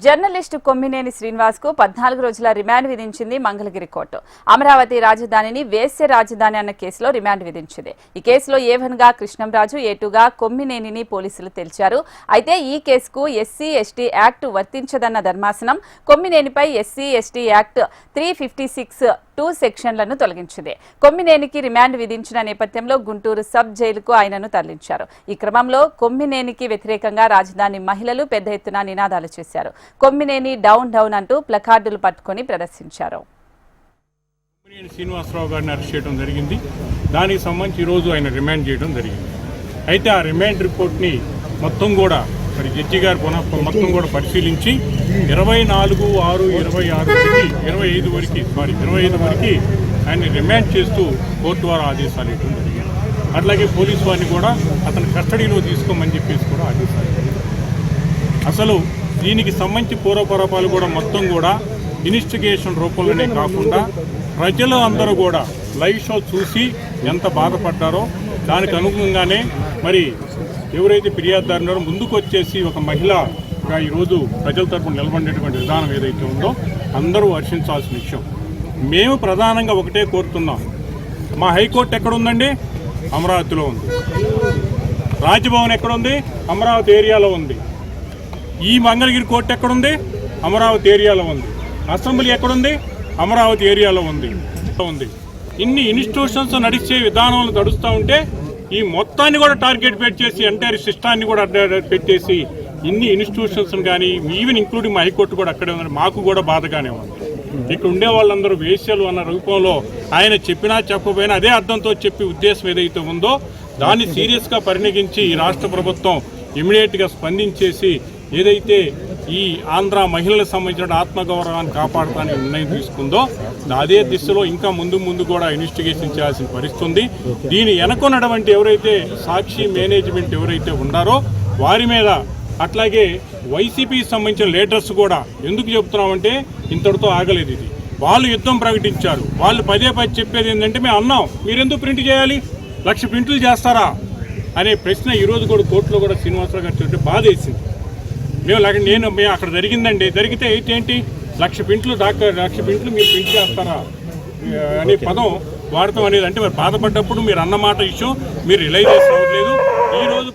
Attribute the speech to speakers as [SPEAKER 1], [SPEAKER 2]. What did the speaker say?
[SPEAKER 1] Journalist Kommineni Srinivas కు 14 రోజుల remand విధించింది మంగళగిరి కోర్టు. అమరావతి రాజధానిని వేశ్య రాజధాని అన్న కేసులో రిమాండ్ విధించింది. ఈ కేసులో A1 గా కృష్ణంరాజు, A2 గా కొమ్మినేనిని పోలీసులు తేల్చారు. అయితే ఈ కేసుకు SC ST యాక్ట్ వర్తించదన్న ధర్మాసనం కొమ్మినేనిపై SC ST యాక్ట్ 356(2) సెక్షన్లను తొలగించింది. కొమ్మినేనికి రిమాండ్ విధించిన నేపథ్యంలో గుంటూరు సబ్ జైలుకు ఆయనను తరలించారు. ఈ క్రమంలో కొమ్మినేనికి వ్యతిరేకంగా రాజధాని మహిళలు పెద్ద ఎత్తున నినాదాలు చేశారు. కొమ్మినేని డౌన్ డౌన్ అంటూ ప్లకార్డులు పట్టుకొని ప్రదర్శించారు.
[SPEAKER 2] కొమ్మినేని శ్రీనివాసరావు గారిని అరెస్ట్ చేయడం జరిగింది. దానికి సంబంధించి ఈరోజు ఆయన రిమాండ్ చేయడం జరిగింది. అయితే ఆ రిమాండ్ రిపోర్ట్ని మొత్తం కూడా మరి జడ్జి గారు మొత్తం కూడా పరిశీలించి 24/6/26 25 వరకు ఆయన రిమాండ్ చేస్తూ కోర్టు వారు ఆదేశాలు ఇవ్వడం జరిగింది. అట్లాగే పోలీసు వారిని కూడా అతని కస్టడీలో తీసుకోమని చెప్పేసి కూడా ఆదేశాలు ఇవ్వాలి. అసలు దీనికి సంబంధించి పూర్వపరపాలు కూడా మొత్తం కూడా ఇన్వెస్టిగేషన్ రూపంలోనే కాకుండా ప్రజలు అందరూ కూడా లైవ్ షో చూసి ఎంత బాధపడ్డారో దానికి అనుగుణంగానే మరి ఎవరైతే ఫిర్యాదుదారున్నారో ముందుకు వచ్చేసి ఒక మహిళగా ఈరోజు ప్రజల తరపున నిలబడేటువంటి విధానం ఏదైతే ఉందో అందరూ హర్షించాల్సిన విషయం. మేము ప్రధానంగా ఒకటే కోరుతున్నాం, మా హైకోర్టు ఎక్కడుందండి? అమరావతిలో ఉంది. రాజ్భవన్ ఎక్కడుంది? అమరావతి ఏరియాలో ఉంది. ఈ మంగళగిరి కోర్టు ఎక్కడుంది? అమరావతి ఏరియాలో ఉంది. అసెంబ్లీ ఎక్కడుంది? అమరావతి ఏరియాలో ఉంది. ఇన్ని ఇన్స్టిట్యూషన్స్ నడిచే విధానాలను నడుస్తూ ఉంటే ఈ మొత్తాన్ని కూడా టార్గెట్ పెట్టేసి ఎంటైర్ సిస్టాన్ని కూడా పెట్టేసి ఇన్ని ఇన్స్టిట్యూషన్స్ కానీ ఈవెన్ ఇంక్లూడింగ్ మా హైకోర్టు కూడా అక్కడే ఉందని మాకు కూడా బాధగానే ఉంది. ఇక్కడ ఉండే వాళ్ళందరూ వేశ్యలు అన్న రూపంలో ఆయన చెప్పినా చెప్పకపోయినా అదే అర్థంతో చెప్పి ఉద్దేశం ఏదైతే ఉందో దాన్ని సీరియస్గా పరిగణించి ఈ రాష్ట్ర ప్రభుత్వం ఇమీడియట్గా స్పందించేసి ఏదైతే ఈ ఆంధ్ర మహిళలకు సంబంధించిన ఆత్మగౌరవాన్ని కాపాడటానికి నిర్ణయం తీసుకుందో అదే దిశలో ఇంకా ముందు కూడా ఇన్వెస్టిగేషన్ చేయాల్సిన పరిస్థితి ఉంది. దీని వెనకొన్నటువంటి ఎవరైతే సాక్షి మేనేజ్మెంట్ ఎవరైతే ఉన్నారో వారి మీద, అట్లాగే వైసీపీకి సంబంధించిన లీడర్స్ కూడా ఎందుకు చెబుతున్నామంటే ఇంతటితో ఆగలేదు. ఇది వాళ్ళు యుద్ధం ప్రకటించారు. వాళ్ళు పదే చెప్పేది ఏంటంటే మేము అన్నాం మీరెందుకు ప్రింట్ చేయాలి, 1,00,000 ప్రింట్లు చేస్తారా అనే ప్రశ్న ఈరోజు కూడా కోర్టులో కూడా శ్రీనివాసరావు గారు చెప్తే బాధ వేసింది. మేము అక్కడ జరిగిందండి, జరిగితే ఏంటి 1,00,000 ప్రింట్లు 1,00,000 ప్రింట్లు మీరు ప్రింట్ చేస్తారా అనే పదం వాడతాం అనేది. అంటే మరి బాధపడ్డప్పుడు మీరు అన్నమాట విషయం మీరు రిలైజ్ చేసుకోవట్లేదు. ఈరోజు